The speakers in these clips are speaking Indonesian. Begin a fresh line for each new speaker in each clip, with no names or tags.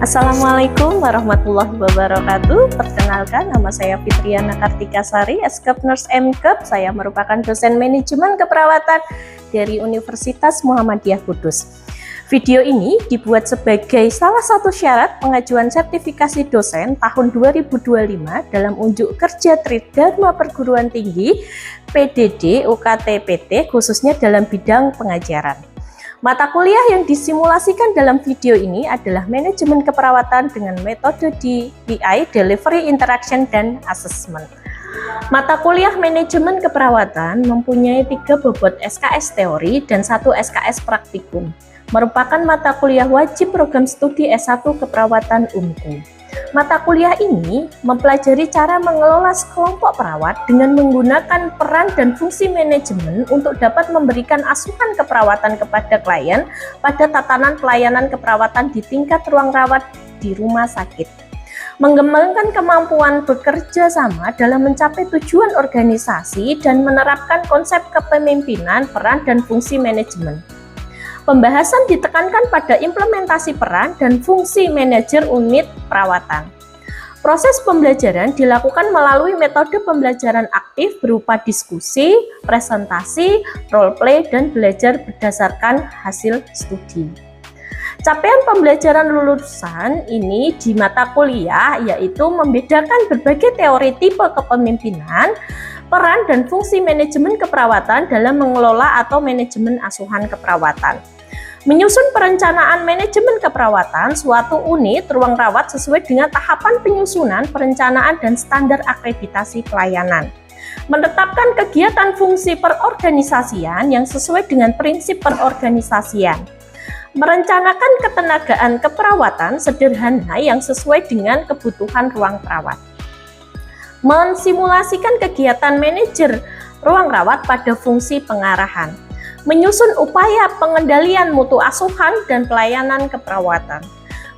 Assalamualaikum warahmatullahi wabarakatuh. Perkenalkan, nama saya Fitriana Kartikasari, Eskep Nurse MKep. Saya merupakan dosen manajemen keperawatan dari Universitas Muhammadiyah Kudus. Video ini dibuat sebagai salah satu syarat pengajuan sertifikasi dosen tahun 2025 dalam unjuk kerja Tridharma Perguruan Tinggi PDD UKT PT, khususnya dalam bidang pengajaran. Mata kuliah yang disimulasikan dalam video ini adalah manajemen keperawatan dengan metode DIY, Delivery, Interaction, dan Assessment. Mata kuliah manajemen keperawatan mempunyai 3 bobot SKS teori dan 1 SKS praktikum. Merupakan mata kuliah wajib program studi S1 Keperawatan UMKU. Mata kuliah ini mempelajari cara mengelola sekelompok perawat dengan menggunakan peran dan fungsi manajemen untuk dapat memberikan asuhan keperawatan kepada klien pada tatanan pelayanan keperawatan di tingkat ruang rawat di rumah sakit. Mengembangkan kemampuan bekerja sama dalam mencapai tujuan organisasi dan menerapkan konsep kepemimpinan, peran, dan fungsi manajemen. Pembahasan ditekankan pada implementasi peran dan fungsi manajer unit perawatan. Proses pembelajaran dilakukan melalui metode pembelajaran aktif berupa diskusi, presentasi, role play, dan belajar berdasarkan hasil studi. Capaian pembelajaran lulusan ini di mata kuliah yaitu membedakan berbagai teori tipe kepemimpinan, peran, dan fungsi manajemen keperawatan dalam mengelola atau manajemen asuhan keperawatan. Menyusun perencanaan manajemen keperawatan suatu unit ruang rawat sesuai dengan tahapan penyusunan, perencanaan, dan standar akreditasi pelayanan. Menetapkan kegiatan fungsi perorganisasian yang sesuai dengan prinsip perorganisasian. Merencanakan ketenagaan keperawatan sederhana yang sesuai dengan kebutuhan ruang perawat. Mensimulasikan kegiatan manajer ruang rawat pada fungsi pengarahan. Menyusun upaya pengendalian mutu asuhan dan pelayanan keperawatan.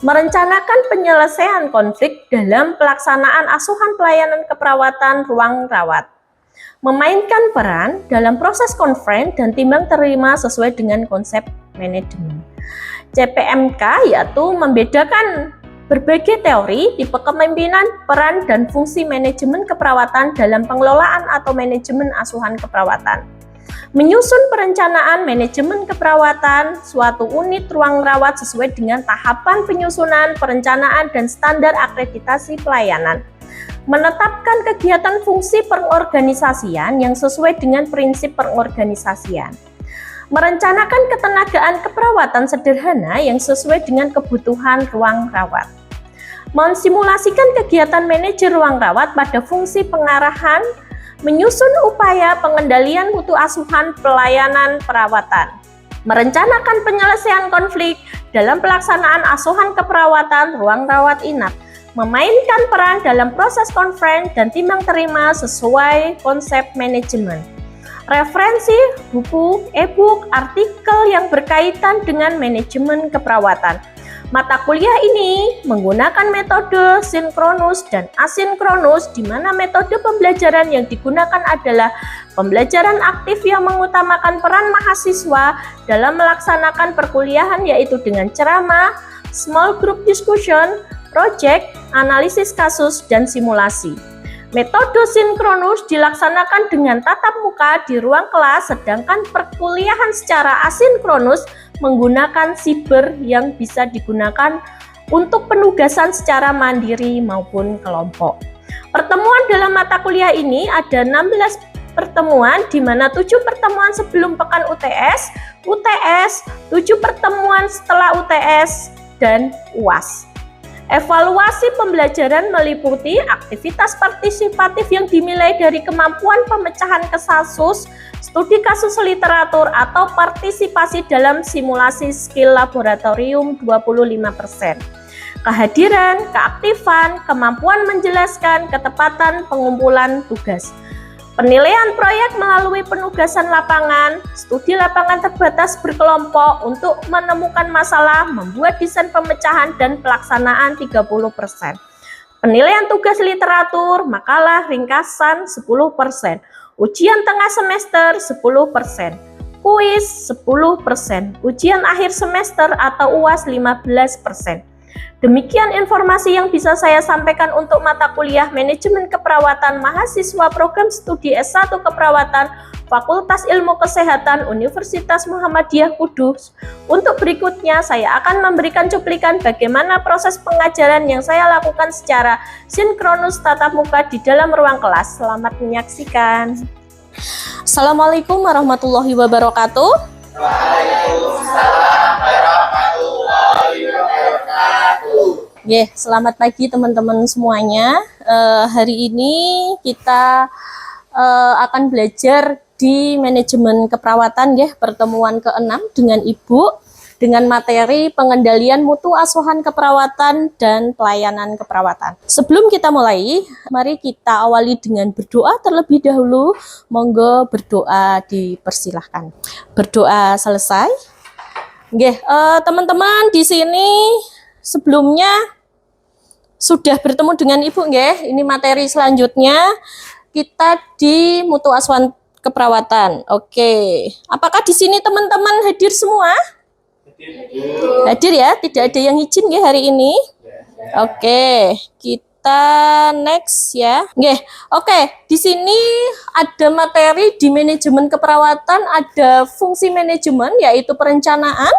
Merencanakan penyelesaian konflik dalam pelaksanaan asuhan pelayanan keperawatan ruang rawat. Memainkan peran dalam proses konferen dan timbang terima sesuai dengan konsep manajemen. CPMK yaitu membedakan berbagai teori, tipe kepemimpinan, peran, dan fungsi manajemen keperawatan dalam pengelolaan atau manajemen asuhan keperawatan. Menyusun perencanaan manajemen keperawatan suatu unit ruang rawat sesuai dengan tahapan penyusunan, perencanaan, dan standar akreditasi pelayanan. Menetapkan kegiatan fungsi perorganisasian yang sesuai dengan prinsip perorganisasian. Merencanakan ketenagaan keperawatan sederhana yang sesuai dengan kebutuhan ruang rawat. Mensimulasikan kegiatan manajer ruang rawat pada fungsi pengarahan, menyusun upaya pengendalian mutu asuhan pelayanan perawatan, merencanakan penyelesaian konflik dalam pelaksanaan asuhan keperawatan ruang rawat inap, memainkan peran dalam proses konferen dan timbang terima sesuai konsep manajemen. Referensi, buku, e-book, artikel yang berkaitan dengan manajemen keperawatan. Mata kuliah ini menggunakan metode sinkronus dan asinkronus, di mana metode pembelajaran yang digunakan adalah pembelajaran aktif yang mengutamakan peran mahasiswa dalam melaksanakan perkuliahan, yaitu dengan ceramah, small group discussion, project, analisis kasus, dan simulasi. Metode sinkronus dilaksanakan dengan tatap muka di ruang kelas, sedangkan perkuliahan secara asinkronus menggunakan siber yang bisa digunakan untuk penugasan secara mandiri maupun kelompok. Pertemuan dalam mata kuliah ini ada 16 pertemuan, di mana 7 pertemuan sebelum pekan UTS, 7 pertemuan setelah UTS, dan UAS. Evaluasi pembelajaran meliputi aktivitas partisipatif yang dimilai dari kemampuan pemecahan kasus, studi kasus literatur, atau partisipasi dalam simulasi skill laboratorium 25%. Kehadiran, keaktifan, kemampuan menjelaskan, ketepatan pengumpulan tugas. Penilaian proyek melalui penugasan lapangan, studi lapangan terbatas berkelompok untuk menemukan masalah, membuat desain pemecahan, dan pelaksanaan 30%. Penilaian tugas literatur, makalah, ringkasan 10%. Ujian tengah semester 10%. Kuis 10%. Ujian akhir semester atau UAS 15%. Demikian informasi yang bisa saya sampaikan untuk mata kuliah Manajemen Keperawatan mahasiswa program studi S1 Keperawatan Fakultas Ilmu Kesehatan Universitas Muhammadiyah Kudus. Untuk berikutnya saya akan memberikan cuplikan bagaimana proses pengajaran yang saya lakukan secara sinkronus tatap muka di dalam ruang kelas. Selamat menyaksikan. Assalamualaikum warahmatullahi wabarakatuh.
Waalaikumsalam warahmatullahi wabarakatuh.
Selamat pagi teman-teman semuanya. Hari ini kita akan belajar di manajemen keperawatan pertemuan ke-6 dengan Ibu dengan materi pengendalian mutu asuhan keperawatan dan pelayanan keperawatan. Sebelum kita mulai, mari kita awali dengan berdoa terlebih dahulu. Monggo berdoa dipersilahkan. Berdoa selesai. Teman-teman di sini sebelumnya sudah bertemu dengan Ibu Ini materi selanjutnya kita di mutu asuhan keperawatan. Oke. Apakah di sini teman-teman hadir semua? Hadir ya, tidak ada yang izin hari ini. Oke, kita next ya. Oke, di sini ada materi di manajemen keperawatan, ada fungsi manajemen yaitu perencanaan,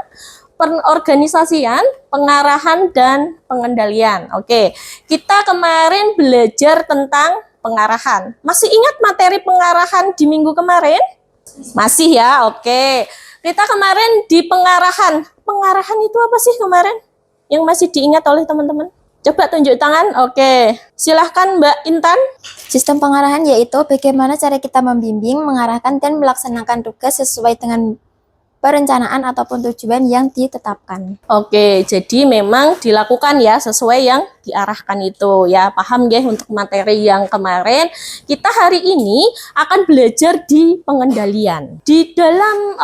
pengorganisasian, pengarahan dan pengendalian. Oke, kita kemarin belajar tentang pengarahan. Masih ingat materi pengarahan di minggu kemarin? Masih ya, oke. Kita kemarin di pengarahan. Pengarahan itu apa sih kemarin? Yang masih diingat oleh teman-teman? Coba tunjuk tangan. Oke. Silahkan Mbak Intan.
Sistem pengarahan yaitu bagaimana cara kita membimbing, mengarahkan, dan melaksanakan tugas sesuai dengan perencanaan ataupun tujuan yang ditetapkan.
Oke, jadi memang dilakukan ya sesuai yang diarahkan itu ya. Paham untuk materi yang kemarin. Kita hari ini akan belajar di pengendalian. Di dalam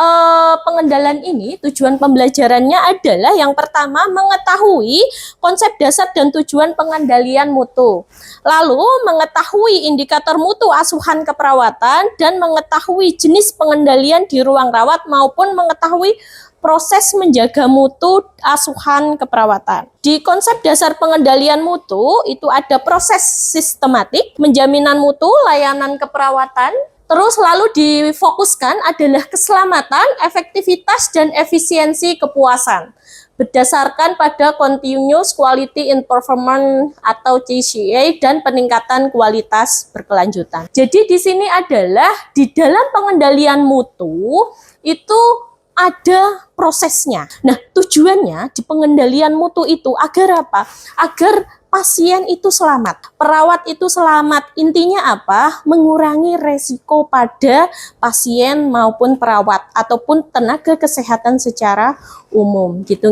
pengendalian ini tujuan pembelajarannya adalah yang pertama mengetahui konsep dasar dan tujuan pengendalian mutu. Lalu mengetahui indikator mutu asuhan keperawatan dan mengetahui jenis pengendalian di ruang rawat maupun mengetahui proses menjaga mutu asuhan keperawatan. Di konsep dasar pengendalian mutu itu ada proses sistematik, penjaminan mutu, layanan keperawatan. Terus lalu difokuskan adalah keselamatan, efektivitas, dan efisiensi kepuasan berdasarkan pada Continuous Quality in Performance atau CQA dan peningkatan kualitas berkelanjutan. Jadi di sini adalah di dalam pengendalian mutu itu ada prosesnya. Nah, tujuannya di pengendalian mutu itu agar apa? Agar pasien itu selamat, perawat itu selamat. Intinya apa? Mengurangi resiko pada pasien maupun perawat ataupun tenaga kesehatan secara umum gitu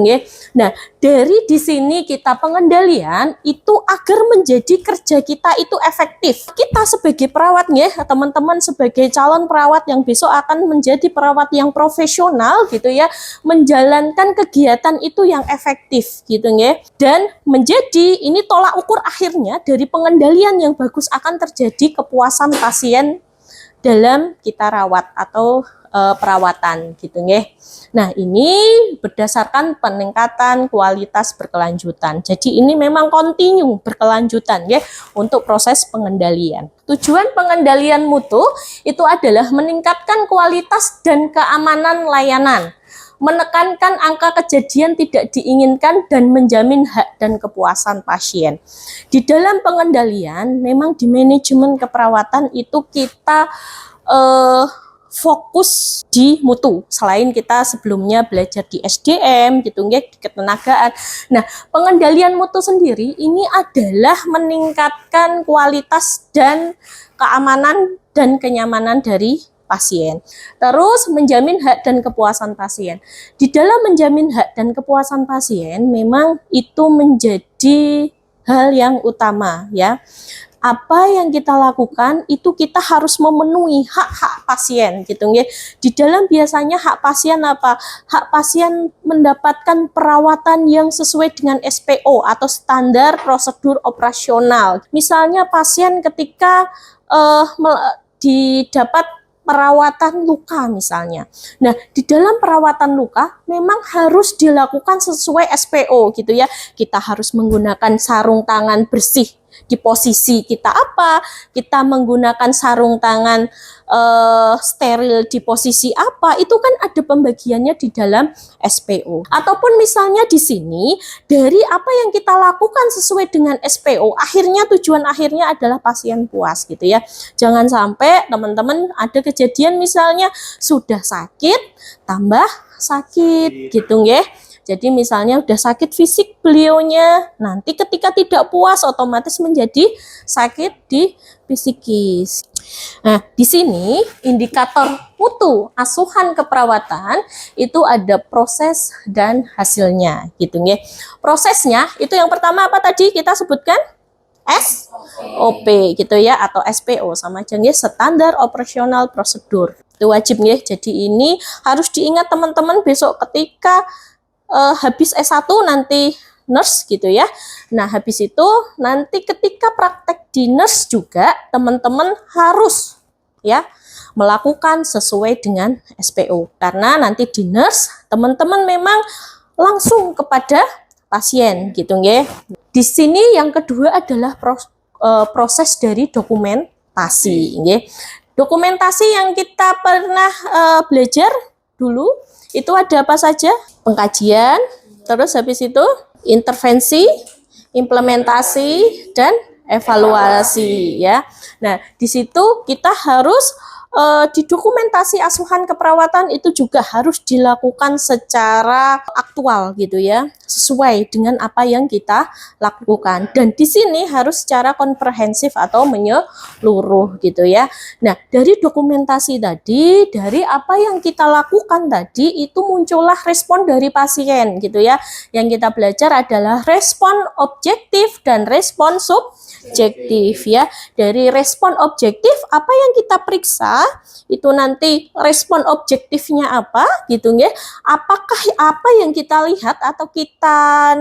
Nah, dari di sini kita pengendalian itu agar menjadi kerja kita itu efektif. Kita sebagai perawat teman-teman sebagai calon perawat yang besok akan menjadi perawat yang profesional gitu ya, menjalankan kegiatan itu yang efektif gitu dan menjadi ini tolak ukur akhirnya dari pengendalian yang bagus akan terjadi kepuasan pasien dalam kita rawat atau perawatan gitu Nah, ini berdasarkan peningkatan kualitas berkelanjutan. Jadi ini memang kontinu berkelanjutan untuk proses pengendalian. Tujuan pengendalian mutu itu adalah meningkatkan kualitas dan keamanan layanan, menekankan angka kejadian tidak diinginkan dan menjamin hak dan kepuasan pasien. Di dalam pengendalian, memang di manajemen keperawatan itu kita fokus di mutu. Selain kita sebelumnya belajar di SDM di ketenagaan. Nah, pengendalian mutu sendiri ini adalah meningkatkan kualitas dan keamanan dan kenyamanan dari pasien. Terus menjamin hak dan kepuasan pasien. Di dalam menjamin hak dan kepuasan pasien memang itu menjadi hal yang utama ya. Apa yang kita lakukan itu kita harus memenuhi hak-hak pasien gitu Di dalam biasanya hak pasien apa? Hak pasien mendapatkan perawatan yang sesuai dengan SPO atau standar prosedur operasional. Misalnya pasien ketika didapat perawatan luka misalnya. Nah, di dalam perawatan luka memang harus dilakukan sesuai SPO gitu ya. Kita harus menggunakan sarung tangan bersih di posisi kita apa, kita menggunakan sarung tangan steril di posisi apa, itu kan ada pembagiannya di dalam SPO. Ataupun misalnya di sini dari apa yang kita lakukan sesuai dengan SPO, akhirnya tujuan akhirnya adalah pasien puas gitu ya. Jangan sampai teman-teman ada kejadian misalnya sudah sakit tambah sakit gitu ya. Jadi misalnya udah sakit fisik beliaunya, nanti ketika tidak puas otomatis menjadi sakit di psikis. Nah, di sini indikator mutu asuhan keperawatan itu ada proses dan hasilnya gitu ya. Prosesnya itu yang pertama apa tadi kita sebutkan? SOP gitu ya, atau SPO sama aja ya, standar operasional prosedur. Itu wajib ya. Jadi ini harus diingat teman-teman besok ketika habis S1 nanti nurse gitu ya. Nah, habis itu nanti ketika praktek di nurse juga teman-teman harus ya melakukan sesuai dengan SPO. Karena nanti di nurse teman-teman memang langsung kepada pasien gitu ya. Di sini yang kedua adalah proses dari dokumentasi ya. Dokumentasi yang kita pernah belajar dulu itu ada apa saja? Pengkajian, terus habis itu intervensi, implementasi, dan evaluasi ya. Nah, di situ kita harus di dokumentasi asuhan keperawatan itu juga harus dilakukan secara aktual gitu ya, sesuai dengan apa yang kita lakukan. Dan di sini harus secara komprehensif atau menyeluruh gitu ya. Nah, dari dokumentasi tadi, dari apa yang kita lakukan tadi itu muncullah respon dari pasien gitu ya. Yang kita belajar adalah respon objektif dan respon subjektif ya. Dari respon objektif apa yang kita periksa itu nanti respon objektifnya apa gitu ya. Apakah apa yang kita lihat atau kita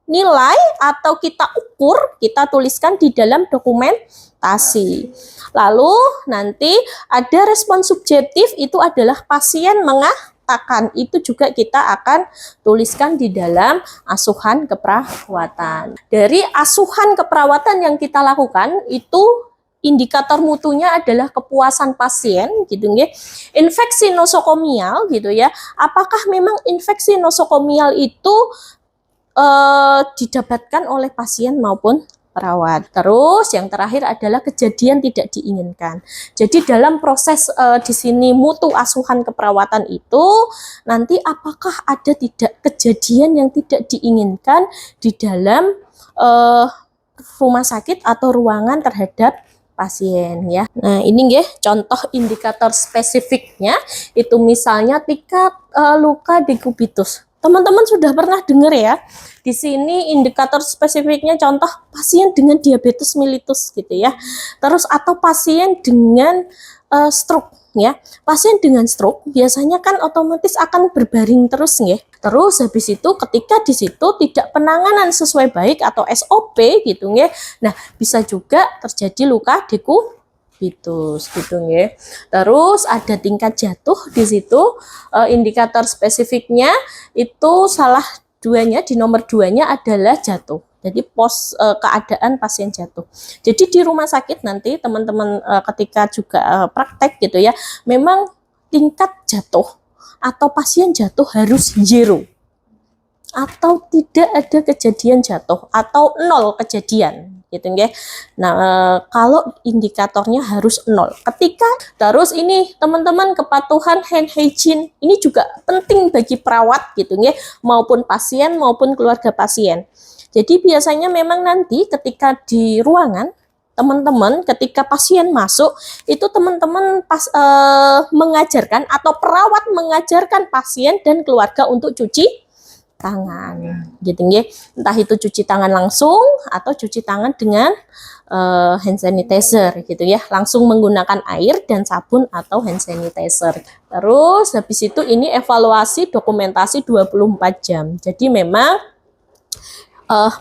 nilai atau kita ukur, kita tuliskan di dalam dokumentasi. Lalu nanti ada respon subjektif, itu adalah pasien mengatakan, itu juga kita akan tuliskan di dalam asuhan keperawatan. Dari asuhan keperawatan yang kita lakukan itu indikator mutunya adalah kepuasan pasien gitu ya. Infeksi nosokomial gitu ya. Apakah memang infeksi nosokomial itu didapatkan oleh pasien maupun perawat. Terus yang terakhir adalah kejadian tidak diinginkan. Jadi dalam proses di sini mutu asuhan keperawatan itu nanti apakah ada tidak kejadian yang tidak diinginkan di dalam rumah sakit atau ruangan terhadap pasien ya. Nah, ini ya contoh indikator spesifiknya itu misalnya tingkat luka dekubitus. Teman-teman sudah pernah dengar ya. Di sini indikator spesifiknya contoh pasien dengan diabetes mellitus gitu ya. Terus atau pasien dengan stroke ya. Pasien dengan stroke biasanya kan otomatis akan berbaring terus ya. Terus habis itu ketika di situ tidak penanganan sesuai baik atau SOP gitu ya. Nah, bisa juga terjadi luka dekubitus gitu ya. Terus ada tingkat jatuh di situ, indikator spesifiknya itu salah duanya, di nomor 2-nya adalah jatuh. Jadi keadaan pasien jatuh. Jadi di rumah sakit nanti teman-teman ketika juga praktek gitu ya, memang tingkat jatuh atau pasien jatuh harus 0 atau tidak ada kejadian jatuh atau 0 kejadian gitu ya. Nah, kalau indikatornya harus 0. Ketika terus ini teman-teman kepatuhan hand hygiene ini juga penting bagi perawat gitu ya, maupun pasien maupun keluarga pasien. Jadi biasanya memang nanti ketika di ruangan teman-teman ketika pasien masuk itu teman-teman mengajarkan atau perawat mengajarkan pasien dan keluarga untuk cuci tangan gitu ya, entah itu cuci tangan langsung atau cuci tangan dengan hand sanitizer gitu ya, langsung menggunakan air dan sabun atau hand sanitizer. Terus habis itu ini evaluasi dokumentasi 24 jam. Jadi memang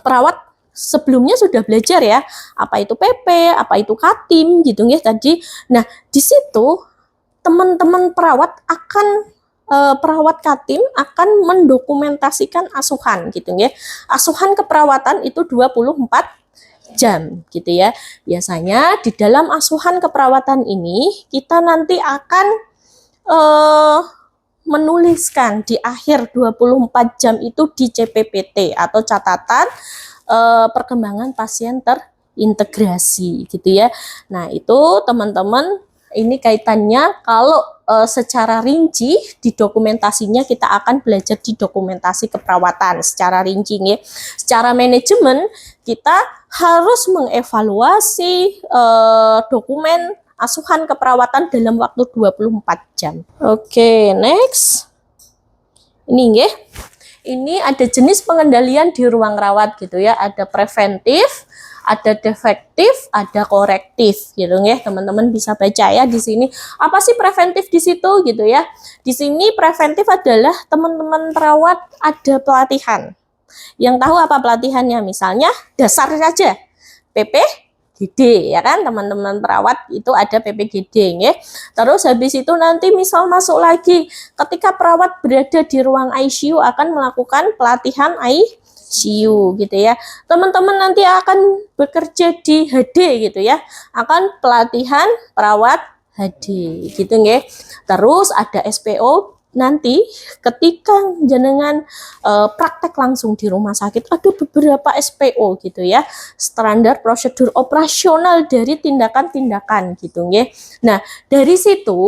perawat sebelumnya sudah belajar ya, apa itu PP, apa itu Katim gitu ya tadi. Nah, di situ teman-teman perawat Katim akan mendokumentasikan asuhan gitu ya. Asuhan keperawatan itu 24 jam gitu ya. Biasanya di dalam asuhan keperawatan ini kita nanti akan menuliskan di akhir 24 jam itu di CPPT atau catatan perkembangan pasien terintegrasi gitu ya. Nah, itu teman-teman ini kaitannya kalau secara rinci di dokumentasinya kita akan belajar di dokumentasi keperawatan secara rinci ya. Secara manajemen kita harus mengevaluasi dokumen asuhan keperawatan dalam waktu 24 jam. Oke, next. Ini ya. Ini ada jenis pengendalian di ruang rawat gitu ya. Ada preventif, ada defektif, ada korektif gitu ya. Teman-teman bisa baca ya di sini. Apa sih preventif di situ gitu ya? Di sini preventif adalah teman-teman perawat ada pelatihan. Yang tahu apa pelatihannya? Misalnya dasar saja. PPGD ya kan, teman-teman perawat itu ada PPGD ya. Terus habis itu nanti misal masuk lagi ketika perawat berada di ruang ICU akan melakukan pelatihan ICU gitu ya. Teman-teman nanti akan bekerja di HD gitu ya, akan pelatihan perawat HD gitu ya. Terus ada SPO. Nanti ketika jenengan praktek langsung di rumah sakit ada beberapa SPO gitu ya, standar prosedur operasional dari tindakan-tindakan gitu ya. Nah, dari situ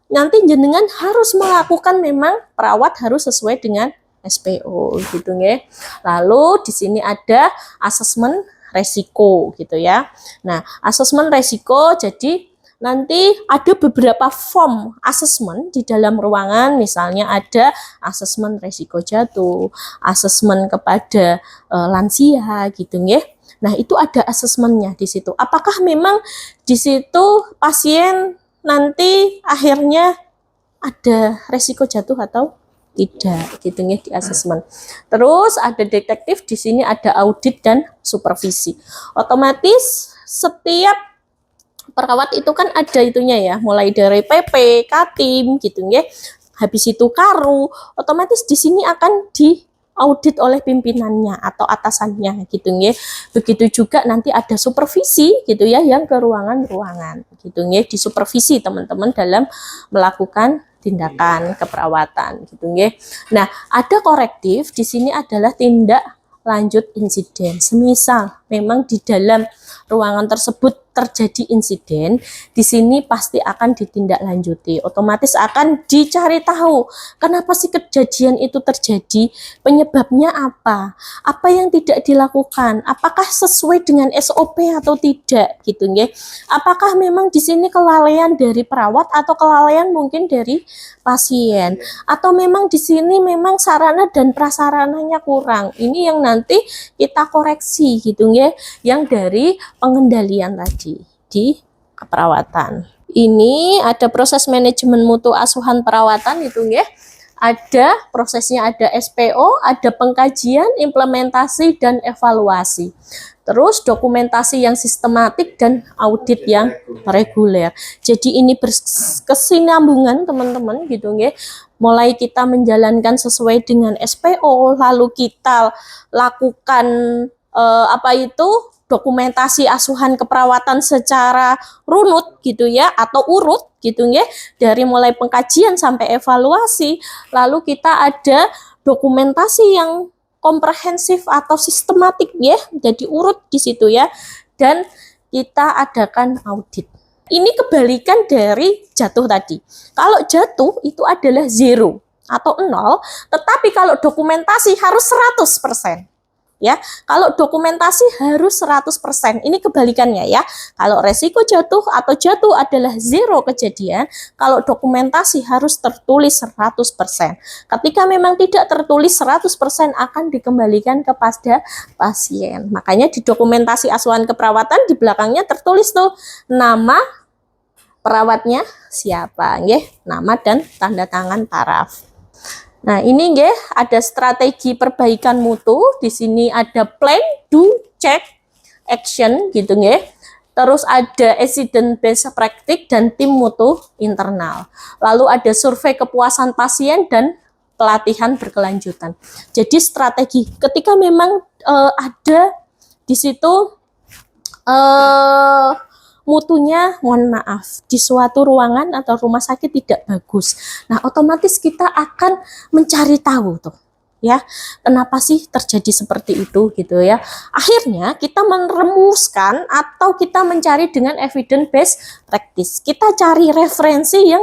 nanti jenengan harus melakukan, memang perawat harus sesuai dengan SPO gitu ya. Lalu di sini ada asesmen resiko gitu ya. Nah, asesmen resiko jadi nanti ada beberapa form asesmen di dalam ruangan, misalnya ada asesmen resiko jatuh, asesmen kepada lansia gitu ya. Nah, itu ada asesmennya di situ. Apakah memang di situ pasien nanti akhirnya ada resiko jatuh atau tidak gitu ya di asesmen. Terus ada detektif, di sini ada audit dan supervisi. Otomatis setiap perawat itu kan ada itunya ya, mulai dari PP, Katim gitu ya. Habis itu Karu, otomatis di sini akan diaudit oleh pimpinannya atau atasannya gitu ya. Begitu juga nanti ada supervisi gitu ya, yang ke ruangan-ruangan gitu ya, disupervisi teman-teman dalam melakukan tindakan keperawatan gitu ya. Nah, ada korektif di sini adalah tindak lanjut insiden. Semisal memang di dalam ruangan tersebut terjadi insiden, di sini pasti akan ditindaklanjuti. Otomatis akan dicari tahu kenapa sih kejadian itu terjadi, penyebabnya apa yang tidak dilakukan, apakah sesuai dengan SOP atau tidak gitu ya. Apakah memang di sini kelalaian dari perawat atau kelalaian mungkin dari pasien, atau memang di sini memang sarana dan prasarananya kurang. Ini yang nanti kita koreksi gitu ya, yang dari pengendalian tadi di keperawatan. Ini ada proses manajemen mutu asuhan perawatan itu ya. Ada prosesnya, ada SPO, ada pengkajian, implementasi dan evaluasi. Terus dokumentasi yang sistematik dan audit yang reguler. Jadi ini berkesinambungan teman-teman gitu ya. Mulai kita menjalankan sesuai dengan SPO, lalu kita lakukan dokumentasi asuhan keperawatan secara runut gitu ya, atau urut gitu ya, dari mulai pengkajian sampai evaluasi. Lalu kita ada dokumentasi yang komprehensif atau sistematik ya, jadi urut di situ ya, dan kita adakan audit. Ini kebalikan dari jatuh tadi. Kalau jatuh itu adalah 0 atau 0, tetapi kalau dokumentasi harus 100%. Ya, kalau dokumentasi harus 100%. Ini kebalikannya ya. Kalau resiko jatuh atau jatuh adalah 0 kejadian, kalau dokumentasi harus tertulis 100%. Ketika memang tidak tertulis 100% akan dikembalikan kepada pasien. Makanya di dokumentasi asuhan keperawatan di belakangnya tertulis tuh nama perawatnya siapa, nggih, nama dan tanda tangan paraf. Nah, ini nggih ada strategi perbaikan mutu. Di sini ada plan, do, check, action gitu nggih. terus ada accident based practice dan tim mutu internal. Lalu ada survei kepuasan pasien dan pelatihan berkelanjutan. Jadi strategi ketika memang ada di situ mutunya, mohon maaf, di suatu ruangan atau rumah sakit tidak bagus. Nah, otomatis kita akan mencari tahu tuh, ya, kenapa sih terjadi seperti itu gitu ya. Akhirnya kita merumuskan atau kita mencari dengan evidence based practice. Kita cari referensi yang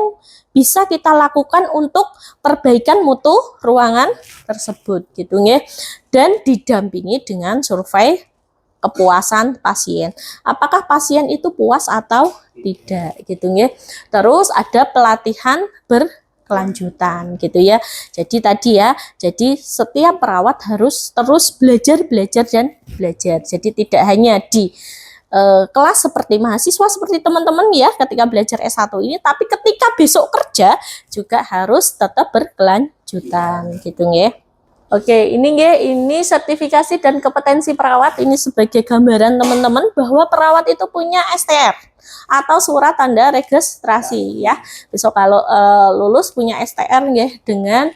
bisa kita lakukan untuk perbaikan mutu ruangan tersebut gitu ya. Dan didampingi dengan survei kepuasan pasien. Apakah pasien itu puas atau tidak gitu ya. Terus ada pelatihan berkelanjutan gitu ya. Jadi tadi ya, jadi setiap perawat harus terus belajar dan belajar. Jadi tidak hanya di kelas seperti mahasiswa seperti teman-teman ya ketika belajar S1 ini, tapi ketika besok kerja juga harus tetap berkelanjutan gitu ya. Oke, ini sertifikasi dan kompetensi perawat. Ini sebagai gambaran teman-teman bahwa perawat itu punya STR atau surat tanda registrasi ya. Besok kalau lulus punya STR ya dengan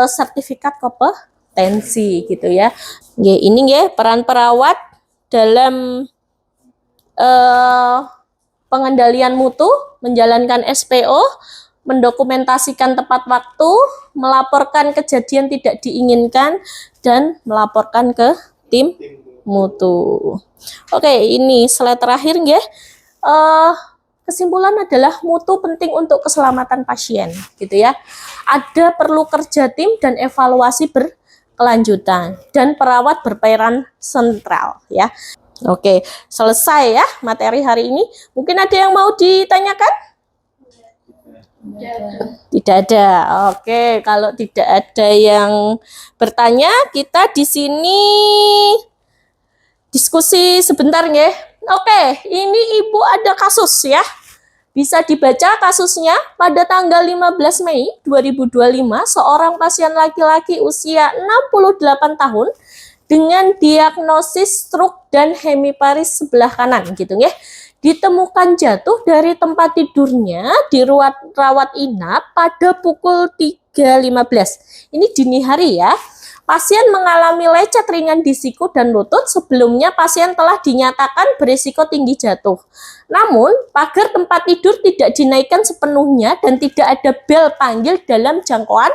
sertifikat kompetensi gitu ya. Ini ya peran perawat dalam pengendalian mutu, menjalankan SPO, mendokumentasikan tepat waktu, melaporkan kejadian tidak diinginkan, dan melaporkan ke tim mutu. Oke, ini slide terakhir ya. Kesimpulan adalah mutu penting untuk keselamatan pasien, gitu ya. Ada perlu kerja tim dan evaluasi berkelanjutan, dan perawat berperan sentral ya. Oke, selesai ya materi hari ini. Mungkin ada yang mau ditanyakan? Tidak ada. Oke, kalau tidak ada yang bertanya, kita di sini diskusi sebentar ya. Oke, ini Ibu ada kasus ya. Bisa dibaca kasusnya pada tanggal 15 Mei 2025, seorang pasien laki-laki usia 68 tahun dengan diagnosis stroke dan hemiparis sebelah kanan gitu ya. Ditemukan jatuh dari tempat tidurnya di ruang rawat inap pada pukul 3.15. Ini dini hari ya. Pasien mengalami lecet ringan di siku dan lutut. Sebelumnya pasien telah dinyatakan berisiko tinggi jatuh. Namun, pagar tempat tidur tidak dinaikkan sepenuhnya dan tidak ada bel panggil dalam jangkauan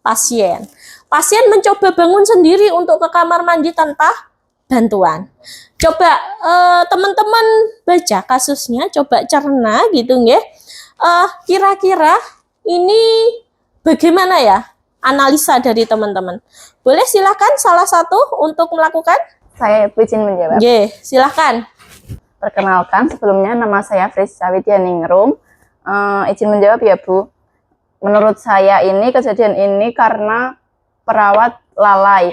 pasien. Pasien mencoba bangun sendiri untuk ke kamar mandi tanpa bantuan. Coba teman-teman baca kasusnya, coba cerna gitu ya. Kira-kira ini bagaimana ya analisa dari teman-teman? Boleh silakan salah satu untuk melakukan?
Saya izin menjawab.
Oke, silakan.
Perkenalkan, sebelumnya nama saya Friska Widyaningrum. Izin menjawab ya Bu. Menurut saya ini kejadian ini karena perawat lalai,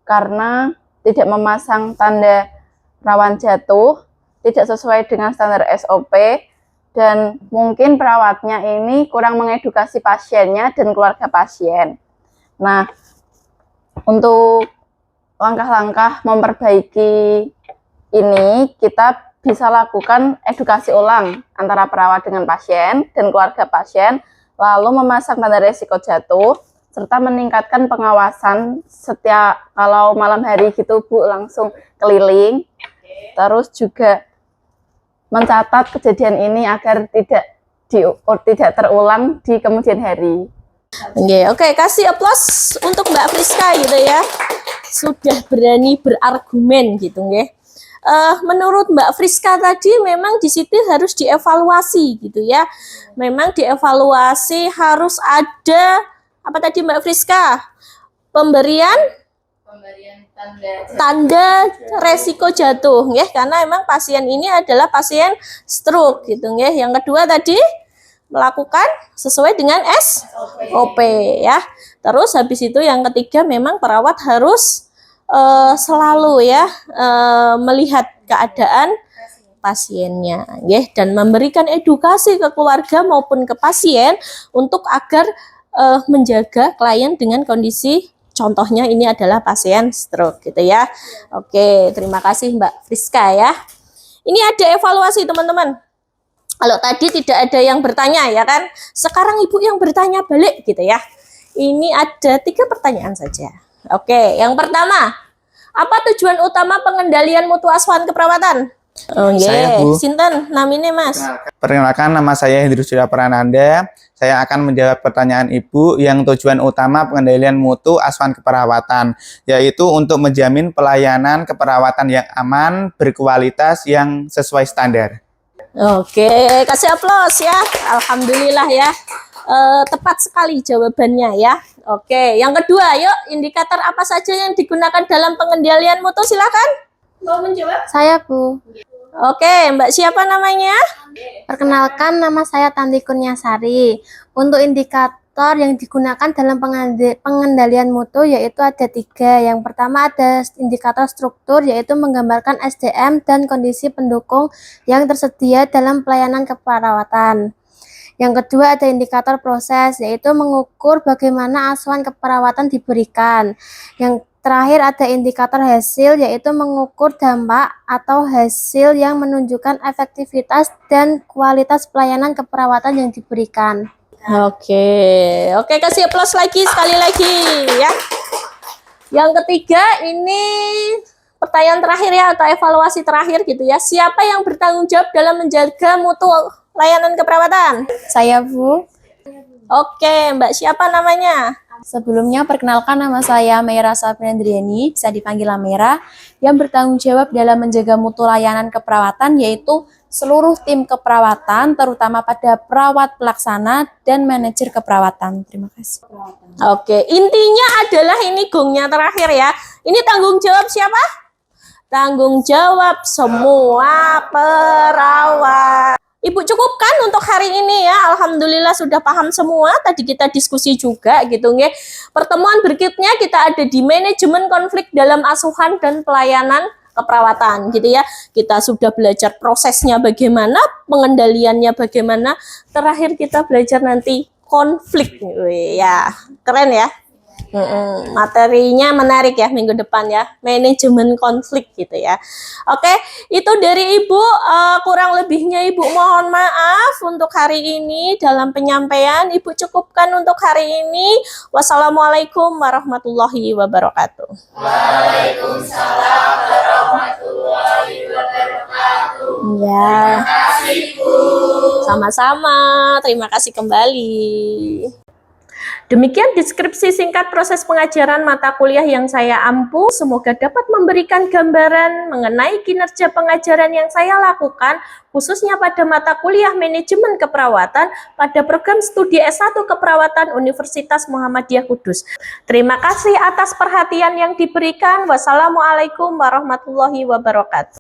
karena tidak memasang tanda rawan jatuh, tidak sesuai dengan standar SOP, dan mungkin perawatnya ini kurang mengedukasi pasiennya dan keluarga pasien. Nah, untuk langkah-langkah memperbaiki ini, kita bisa lakukan edukasi ulang antara perawat dengan pasien dan keluarga pasien, lalu memasang tanda resiko jatuh, serta meningkatkan pengawasan setiap kalau malam hari gitu Bu langsung keliling. Terus juga mencatat kejadian ini agar tidak terulang di kemudian hari.
Oke, kasih aplaus untuk Mbak Friska gitu ya. Sudah berani berargumen gitu ya. Menurut Mbak Friska tadi memang di situ harus dievaluasi gitu ya. Memang dievaluasi harus ada apa tadi Mbak Friska? Pemberian tanda resiko jatuh ya, karena memang pasien ini adalah pasien stroke gitu ya. Yang kedua tadi melakukan sesuai dengan SOP ya. Terus habis itu yang ketiga memang perawat harus selalu ya melihat keadaan pasiennya ya, dan memberikan edukasi ke keluarga maupun ke pasien untuk agar menjaga klien dengan kondisi contohnya ini adalah pasien stroke gitu ya. Oke, terima kasih Mbak Friska ya. Ini ada evaluasi teman-teman. Kalau tadi tidak ada yang bertanya ya kan, sekarang ibu yang bertanya balik gitu ya. Ini ada 3 pertanyaan saja. Oke, yang pertama, apa tujuan utama pengendalian mutu asuhan keperawatan? Oh
Saya,
yeah.
Bu.
Sinten namine Mas?
Perkenalkan, nama saya Hendri Surya Prananda. Saya akan menjawab pertanyaan Ibu yang tujuan utama pengendalian mutu asuhan keperawatan, yaitu untuk menjamin pelayanan keperawatan yang aman, berkualitas, yang sesuai standar.
Oke, kasih aplaus ya. Alhamdulillah ya. Tepat sekali jawabannya ya. Oke, yang kedua, yuk indikator apa saja yang digunakan dalam pengendalian mutu? Silakan. Mau menjawab?
Saya, Bu.
Oke, Mbak siapa namanya?
Perkenalkan, nama saya Tanti Kurniasari. Untuk indikator yang digunakan dalam pengendalian mutu yaitu ada 3. Yang pertama ada indikator struktur, yaitu menggambarkan SDM dan kondisi pendukung yang tersedia dalam pelayanan keperawatan. Yang kedua ada indikator proses, yaitu mengukur bagaimana asuhan keperawatan diberikan. Yang terakhir ada indikator hasil, yaitu mengukur dampak atau hasil yang menunjukkan efektivitas dan kualitas pelayanan keperawatan yang diberikan.
Oke, kasih aplaus lagi sekali lagi ya. Yang ketiga ini pertanyaan terakhir ya, atau evaluasi terakhir gitu ya. Siapa yang bertanggung jawab dalam menjaga mutu layanan keperawatan?
Saya, Bu.
Oke, Mbak siapa namanya?
Sebelumnya perkenalkan, nama saya Meira Sabrandriani, bisa dipanggil Amera, yang bertanggung jawab dalam menjaga mutu layanan keperawatan yaitu seluruh tim keperawatan, terutama pada perawat pelaksana dan manajer keperawatan. Terima kasih.
Oke, intinya adalah ini gongnya terakhir ya. Ini tanggung jawab siapa? Tanggung jawab semua perawat. Ibu cukupkan untuk hari ini ya. Alhamdulillah sudah paham semua. Tadi kita diskusi juga gitu nggih. Pertemuan berikutnya kita ada di manajemen konflik dalam asuhan dan pelayanan keperawatan gitu ya. Kita sudah belajar prosesnya bagaimana, pengendaliannya bagaimana. Terakhir kita belajar nanti konflik. Wih, ya, keren ya. Materinya menarik ya minggu depan ya, manajemen konflik gitu ya. Oke, itu dari Ibu. Kurang lebihnya Ibu mohon maaf untuk hari ini dalam penyampaian. Ibu cukupkan untuk hari ini. Wassalamualaikum warahmatullahi wabarakatuh.
Waalaikumsalam warahmatullahi wabarakatuh.
Ya,
Terima kasih, Bu.
sama-sama. Terima kasih kembali. Demikian deskripsi singkat proses pengajaran mata kuliah yang saya ampu. Semoga dapat memberikan gambaran mengenai kinerja pengajaran yang saya lakukan, khususnya pada mata kuliah manajemen keperawatan pada program studi S1 Keperawatan Universitas Muhammadiyah Kudus. Terima kasih atas perhatian yang diberikan. Wassalamualaikum warahmatullahi wabarakatuh.